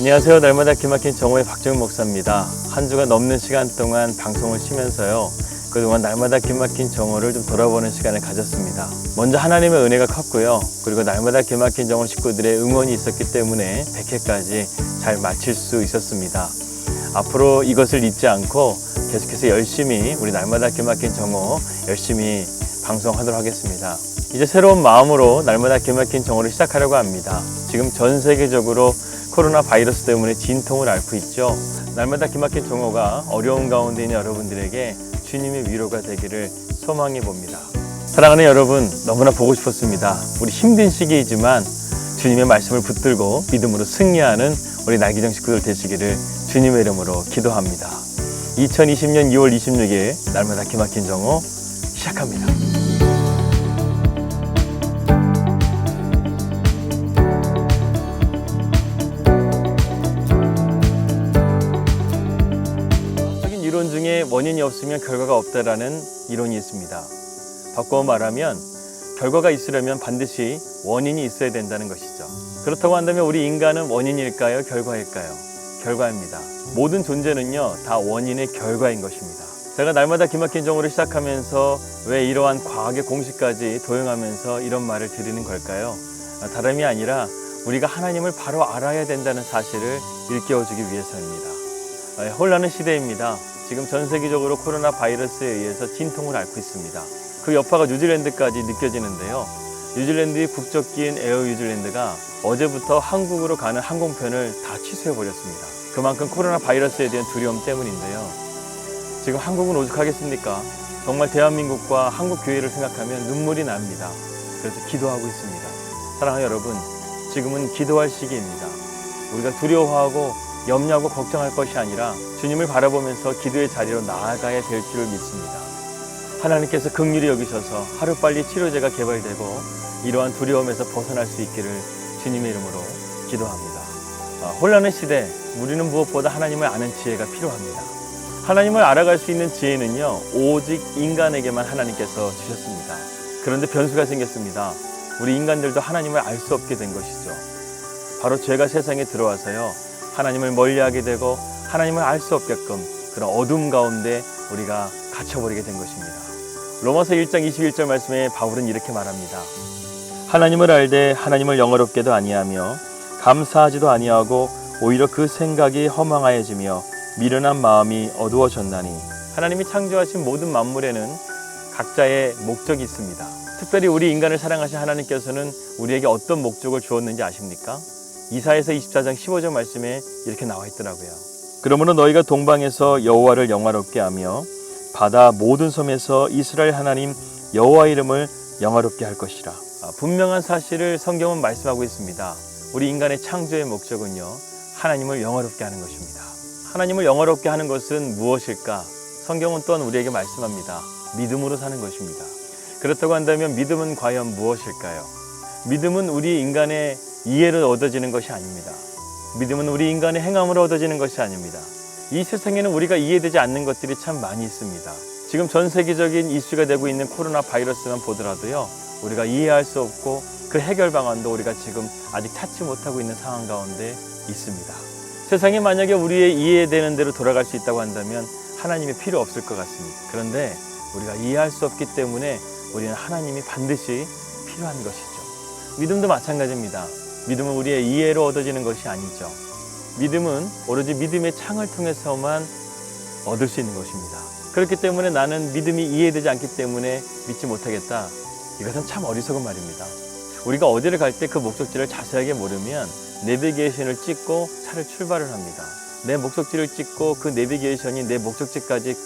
안녕하세요. 날마다 기막힌 정오의 박정훈 목사입니다. 한 주가 넘는 시간 동안 방송을 쉬면서요. 그동안 날마다 기막힌 정오를 좀 돌아보는 시간을 가졌습니다. 먼저 하나님의 은혜가 컸고요. 그리고 날마다 기막힌 정오 식구들의 응원이 있었기 때문에 100회까지 잘 마칠 수 있었습니다. 앞으로 이것을 잊지 않고 계속해서 열심히 우리 날마다 기막힌 정오 열심히 방송하도록 하겠습니다. 이제 새로운 마음으로 날마다 기막힌 정오를 시작하려고 합니다. 지금 전 세계적으로 코로나 바이러스 때문에 진통을 앓고 있죠. 날마다 기막힌 정오가 어려운 가운데 있는 여러분들에게 주님의 위로가 되기를 소망해 봅니다. 사랑하는 여러분, 너무나 보고 싶었습니다. 우리 힘든 시기이지만 주님의 말씀을 붙들고 믿음으로 승리하는 우리 날기정 식구들 되시기를 주님의 이름으로 기도합니다. 2020년 2월 26일 날마다 기막힌 정오 시작합니다. 이론 중에 원인이 없으면 결과가 없다라는 이론이 있습니다. 바꿔 말하면 결과가 있으려면 반드시 원인이 있어야 된다는 것이죠. 그렇다고 한다면 우리 인간은 원인일까요? 결과일까요? 결과입니다. 모든 존재는요, 다 원인의 결과인 것입니다. 제가 날마다 기막힌 정오를 시작하면서 왜 이러한 과학의 공식까지 도용하면서 이런 말을 드리는 걸까요? 다름이 아니라 우리가 하나님을 바로 알아야 된다는 사실을 일깨워주기 위해서입니다. 혼란의 시대입니다. 지금 전 세계적으로 코로나 바이러스에 의해서 진통을 앓고 있습니다. 그 여파가 뉴질랜드까지 느껴지는데요. 뉴질랜드의 국적기인 에어 뉴질랜드가 어제부터 한국으로 가는 항공편을 다 취소해버렸습니다. 그만큼 코로나 바이러스에 대한 두려움 때문인데요. 지금 한국은 오죽하겠습니까? 정말 대한민국과 한국교회를 생각하면 눈물이 납니다. 그래서 기도하고 있습니다. 사랑하는 여러분, 지금은 기도할 시기입니다. 우리가 두려워하고 염려하고 걱정할 것이 아니라 주님을 바라보면서 기도의 자리로 나아가야 될 줄을 믿습니다. 하나님께서 긍휼히 여기셔서 하루빨리 치료제가 개발되고 이러한 두려움에서 벗어날 수 있기를 주님의 이름으로 기도합니다. 혼란의 시대, 우리는 무엇보다 하나님을 아는 지혜가 필요합니다. 하나님을 알아갈 수 있는 지혜는요, 오직 인간에게만 하나님께서 주셨습니다. 그런데 변수가 생겼습니다. 우리 인간들도 하나님을 알 수 없게 된 것이죠. 바로 죄가 세상에 들어와서요, 하나님을 멀리하게 되고 하나님을 알 수 없게끔 그런 어둠 가운데 우리가 갇혀버리게 된 것입니다. 로마서 1장 21절 말씀에 바울은 이렇게 말합니다. 하나님을 알되 하나님을 영어롭게도 아니하며 감사하지도 아니하고 오히려 그 생각이 허망하여지며 미련한 마음이 어두워졌나니. 하나님이 창조하신 모든 만물에는 각자의 목적이 있습니다. 특별히 우리 인간을 사랑하신 하나님께서는 우리에게 어떤 목적을 주었는지 아십니까? 이사야서 24장 15절 말씀에 이렇게 나와 있더라고요. 그러므로 너희가 동방에서 여호와를 영화롭게 하며 바다 모든 섬에서 이스라엘 하나님 여호와 이름을 영화롭게 할 것이라. 분명한 사실을 성경은 말씀하고 있습니다. 우리 인간의 창조의 목적은요, 하나님을 영화롭게 하는 것입니다. 하나님을 영화롭게 하는 것은 무엇일까? 성경은 또한 우리에게 말씀합니다. 믿음으로 사는 것입니다. 그렇다고 한다면 믿음은 과연 무엇일까요? 믿음은 우리 인간의 이해로 얻어지는 것이 아닙니다. 믿음은 우리 인간의 행함으로 얻어지는 것이 아닙니다. 이 세상에는 우리가 이해되지 않는 것들이 참 많이 있습니다. 지금 전 세계적인 이슈가 되고 있는 코로나 바이러스만 보더라도요, 우리가 이해할 수 없고 그 해결 방안도 우리가 지금 아직 찾지 못하고 있는 상황 가운데 있습니다. 세상이 만약에 우리의 이해되는 대로 돌아갈 수 있다고 한다면 하나님이 필요 없을 것 같습니다. 그런데 우리가 이해할 수 없기 때문에 우리는 하나님이 반드시 필요한 것이죠. 믿음도 마찬가지입니다. 믿음은 우리의 이해로 얻어지는 것이 아니죠. 믿음은 오로지 믿음의 창을 통해서만 얻을 수 있는 것입니다. 그렇기 때문에 나는 믿음이 이해되지 않기 때문에 믿지 못하겠다. 이것은 참 어리석은 말입니다. 우리가 어디를 갈 때 그 목적지를 자세하게 모르면 내비게이션을 찍고 차를 출발을 합니다. 내 목적지를 찍고 그 내비게이션이 내 목적지까지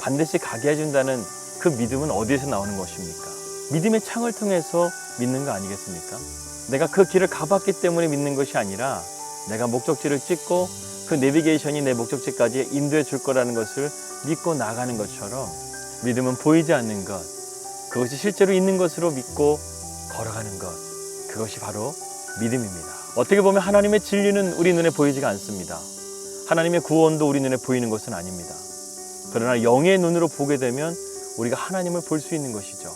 반드시 가게 해준다는 그 믿음은 어디에서 나오는 것입니까? 믿음의 창을 통해서 믿는 거 아니겠습니까? 내가 그 길을 가봤기 때문에 믿는 것이 아니라 내가 목적지를 찍고 그 내비게이션이 내 목적지까지 인도해 줄 거라는 것을 믿고 나가는 것처럼 믿음은 보이지 않는 것, 그것이 실제로 있는 것으로 믿고 걸어가는 것, 그것이 바로 믿음입니다. 어떻게 보면 하나님의 진리는 우리 눈에 보이지가 않습니다. 하나님의 구원도 우리 눈에 보이는 것은 아닙니다. 그러나 영의 눈으로 보게 되면 우리가 하나님을 볼 수 있는 것이죠.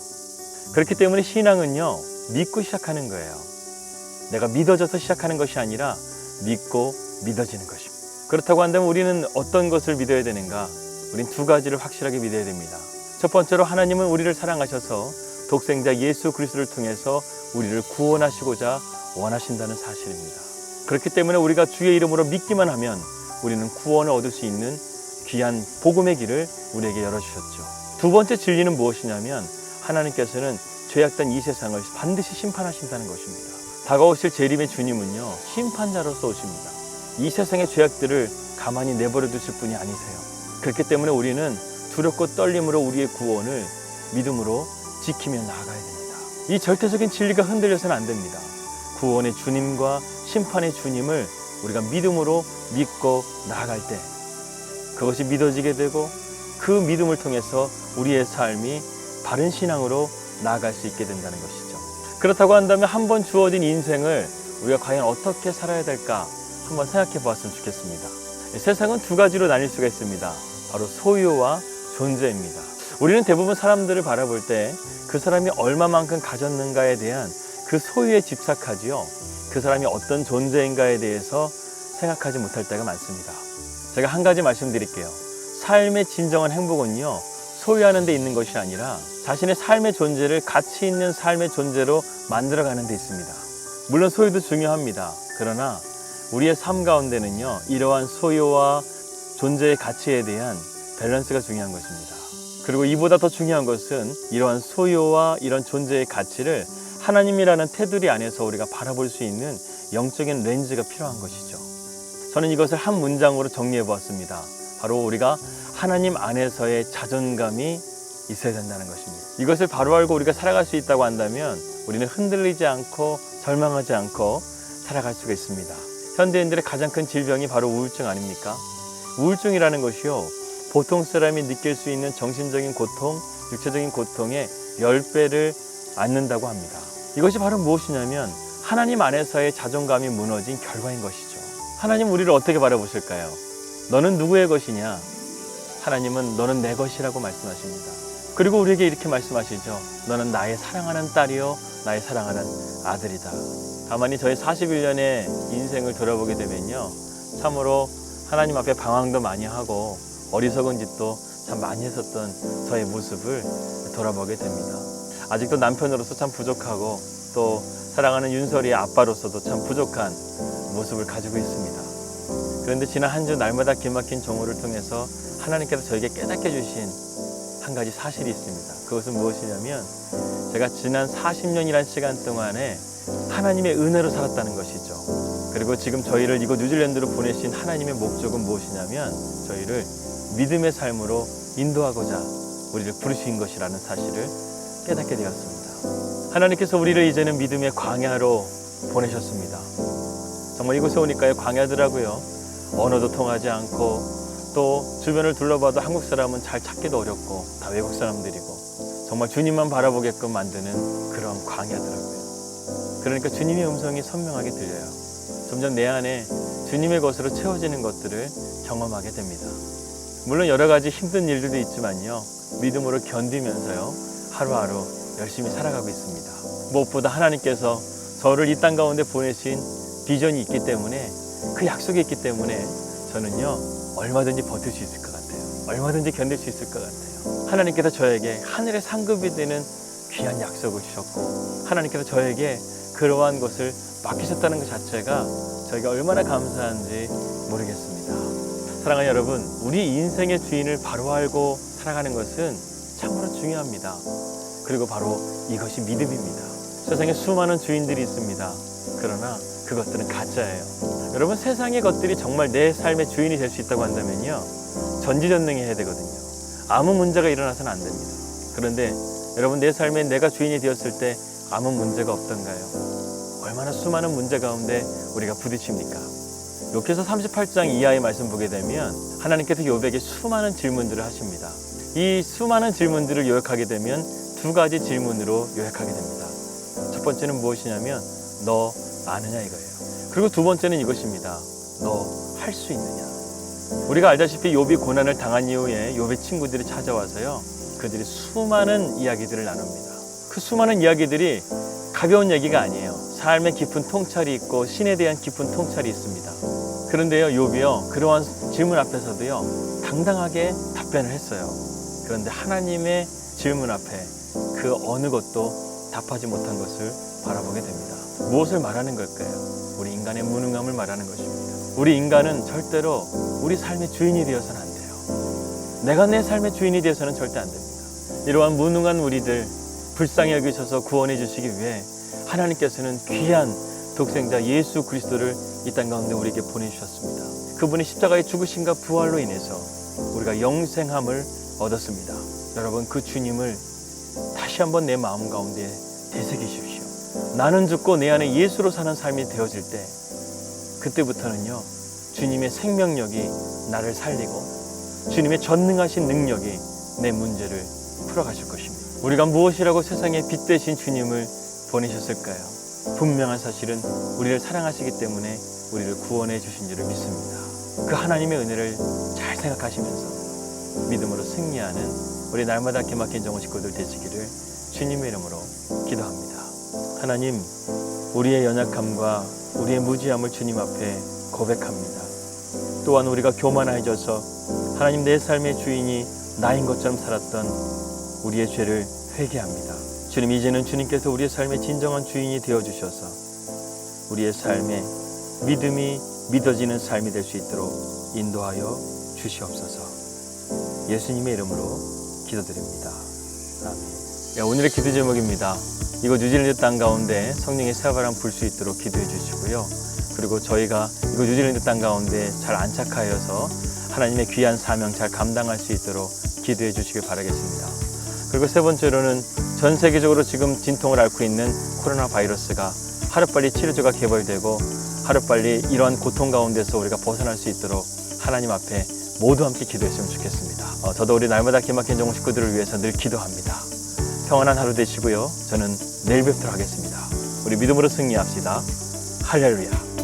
그렇기 때문에 신앙은요, 믿고 시작하는 거예요. 내가 믿어져서 시작하는 것이 아니라 믿고 믿어지는 것입니다. 그렇다고 한다면 우리는 어떤 것을 믿어야 되는가? 우린 두 가지를 확실하게 믿어야 됩니다. 첫 번째로 하나님은 우리를 사랑하셔서 독생자 예수 그리스도를 통해서 우리를 구원하시고자 원하신다는 사실입니다. 그렇기 때문에 우리가 주의 이름으로 믿기만 하면 우리는 구원을 얻을 수 있는 귀한 복음의 길을 우리에게 열어주셨죠. 두 번째 진리는 무엇이냐면 하나님께서는 죄악된 이 세상을 반드시 심판하신다는 것입니다. 다가오실 재림의 주님은요, 심판자로서 오십니다. 이 세상의 죄악들을 가만히 내버려 두실 분이 아니세요. 그렇기 때문에 우리는 두렵고 떨림으로 우리의 구원을 믿음으로 지키며 나아가야 됩니다. 이 절대적인 진리가 흔들려서는 안 됩니다. 구원의 주님과 심판의 주님을 우리가 믿음으로 믿고 나아갈 때 그것이 믿어지게 되고 그 믿음을 통해서 우리의 삶이 바른 신앙으로 나아갈 수 있게 된다는 것이죠. 그렇다고 한다면 한 번 주어진 인생을 우리가 과연 어떻게 살아야 될까 한번 생각해 보았으면 좋겠습니다. 세상은 두 가지로 나뉠 수가 있습니다. 바로 소유와 존재입니다. 우리는 대부분 사람들을 바라볼 때 그 사람이 얼마만큼 가졌는가에 대한 그 소유에 집착하지요. 그 사람이 어떤 존재인가에 대해서 생각하지 못할 때가 많습니다. 제가 한 가지 말씀드릴게요. 삶의 진정한 행복은요, 소유하는 데 있는 것이 아니라 자신의 삶의 존재를 가치 있는 삶의 존재로 만들어가는 데 있습니다. 물론 소유도 중요합니다. 그러나 우리의 삶 가운데는요, 이러한 소유와 존재의 가치에 대한 밸런스가 중요한 것입니다. 그리고 이보다 더 중요한 것은 이러한 소유와 이런 존재의 가치를 하나님이라는 테두리 안에서 우리가 바라볼 수 있는 영적인 렌즈가 필요한 것이죠. 저는 이것을 한 문장으로 정리해 보았습니다. 바로 우리가 하나님 안에서의 자존감이 있어야 된다는 것입니다. 이것을 바로 알고 우리가 살아갈 수 있다고 한다면 우리는 흔들리지 않고 절망하지 않고 살아갈 수가 있습니다. 현대인들의 가장 큰 질병이 바로 우울증 아닙니까? 우울증이라는 것이요, 보통 사람이 느낄 수 있는 정신적인 고통, 육체적인 고통의 10배를 안는다고 합니다. 이것이 바로 무엇이냐면 하나님 안에서의 자존감이 무너진 결과인 것이죠. 하나님 우리를 어떻게 바라보실까요? 너는 누구의 것이냐? 하나님은 너는 내 것이라고 말씀하십니다. 그리고 우리에게 이렇게 말씀하시죠. 너는 나의 사랑하는 딸이요, 나의 사랑하는 아들이다. 가만히 저의 41년의 인생을 돌아보게 되면요, 참으로 하나님 앞에 방황도 많이 하고 어리석은 짓도 참 많이 했었던 저의 모습을 돌아보게 됩니다. 아직도 남편으로서 참 부족하고 또 사랑하는 윤설이의 아빠로서도 참 부족한 모습을 가지고 있습니다. 그런데 지난 한 주 날마다 기막힌 정오를 통해서 하나님께서 저에게 깨닫게 주신 한 가지 사실이 있습니다. 그것은 무엇이냐면 제가 지난 40년이라는 시간 동안에 하나님의 은혜로 살았다는 것이죠. 그리고 지금 저희를 이곳 뉴질랜드로 보내신 하나님의 목적은 무엇이냐면 저희를 믿음의 삶으로 인도하고자 우리를 부르신 것이라는 사실을 깨닫게 되었습니다. 하나님께서 우리를 이제는 믿음의 광야로 보내셨습니다. 정말 이곳에 오니까요, 광야더라고요. 언어도 통하지 않고 또 주변을 둘러봐도 한국 사람은 잘 찾기도 어렵고 다 외국 사람들이고 정말 주님만 바라보게끔 만드는 그런 광야더라고요. 그러니까 주님의 음성이 선명하게 들려요. 점점 내 안에 주님의 것으로 채워지는 것들을 경험하게 됩니다. 물론 여러 가지 힘든 일들도 있지만요, 믿음으로 견디면서요, 하루하루 열심히 살아가고 있습니다. 무엇보다 하나님께서 저를 이 땅 가운데 보내신 비전이 있기 때문에, 그 약속이 있기 때문에 저는요, 얼마든지 버틸 수 있을 것 같아요. 얼마든지 견딜 수 있을 것 같아요. 하나님께서 저에게 하늘의 상급이 되는 귀한 약속을 주셨고, 하나님께서 저에게 그러한 것을 맡기셨다는 것 자체가 저에게 얼마나 감사한지 모르겠습니다. 사랑하는 여러분, 우리 인생의 주인을 바로 알고 살아가는 것은 참으로 중요합니다. 그리고 바로 이것이 믿음입니다. 세상에 수많은 주인들이 있습니다. 그러나 그것들은 가짜예요. 여러분, 세상의 것들이 정말 내 삶의 주인이 될 수 있다고 한다면요, 전지전능해야 되거든요. 아무 문제가 일어나서는 안 됩니다. 그런데 여러분, 내 삶에 내가 주인이 되었을 때 아무 문제가 없던가요? 얼마나 수많은 문제 가운데 우리가 부딪힙니까? 욥기서 38장 이하의 말씀 보게 되면 하나님께서 욥에게 수많은 질문들을 하십니다. 이 수많은 질문들을 요약하게 되면 두 가지 질문으로 요약하게 됩니다. 첫 번째는 무엇이냐면 너 아느냐 이거예요. 그리고 두 번째는 이것입니다. 너 할 수 있느냐. 우리가 알다시피 욥이 고난을 당한 이후에 욥의 친구들이 찾아와서요, 그들이 수많은 이야기들을 나눕니다. 그 수많은 이야기들이 가벼운 얘기가 아니에요. 삶의 깊은 통찰이 있고 신에 대한 깊은 통찰이 있습니다. 그런데요, 욥이요, 그러한 질문 앞에서도요, 당당하게 답변을 했어요. 그런데 하나님의 질문 앞에 그 어느 것도 답하지 못한 것을 바라보게 됩니다. 무엇을 말하는 걸까요? 우리 인간의 무능함을 말하는 것입니다. 우리 인간은 절대로 우리 삶의 주인이 되어서는 안 돼요. 내가 내 삶의 주인이 되어서는 절대 안 됩니다. 이러한 무능한 우리들 불쌍히 여기셔서 구원해 주시기 위해 하나님께서는 귀한 독생자 예수 그리스도를 이 땅 가운데 우리에게 보내주셨습니다. 그분의 십자가의 죽으심과 부활로 인해서 우리가 영생함을 얻었습니다. 여러분, 그 주님을 다시 한번 내 마음 가운데 되새기십시오. 나는 죽고 내 안에 예수로 사는 삶이 되어질 때, 그때부터는요, 주님의 생명력이 나를 살리고 주님의 전능하신 능력이 내 문제를 풀어가실 것입니다. 우리가 무엇이라고 세상에 빛 되신 주님을 보내셨을까요? 분명한 사실은 우리를 사랑하시기 때문에 우리를 구원해 주신 줄을 믿습니다. 그 하나님의 은혜를 잘 생각하시면서 믿음으로 승리하는 우리 날마다 기막힌 정원 식구들 되시기를 주님의 이름으로 기도합니다. 하나님, 우리의 연약함과 우리의 무지함을 주님 앞에 고백합니다. 또한 우리가 교만해져서 하나님 내 삶의 주인이 나인 것처럼 살았던 우리의 죄를 회개합니다. 주님, 이제는 주님께서 우리의 삶의 진정한 주인이 되어주셔서 우리의 삶에 믿음이 믿어지는 삶이 될 수 있도록 인도하여 주시옵소서. 예수님의 이름으로 기도드립니다. 아멘. 오늘의 기도 제목입니다. 이곳 뉴질랜드 땅 가운데 성령의 새바람 불 수 있도록 기도해 주시고요. 그리고 저희가 이곳 뉴질랜드 땅 가운데 잘 안착하여서 하나님의 귀한 사명 잘 감당할 수 있도록 기도해 주시길 바라겠습니다. 그리고 세 번째로는 전 세계적으로 지금 진통을 앓고 있는 코로나 바이러스가 하루빨리 치료제가 개발되고 하루빨리 이러한 고통 가운데서 우리가 벗어날 수 있도록 하나님 앞에 모두 함께 기도했으면 좋겠습니다. 저도 우리 날마다 기막힌 정원 식구들을 위해서 늘 기도합니다. 평안한 하루 되시고요. 저는 내일 뵙도록 하겠습니다. 우리 믿음으로 승리합시다. 할렐루야.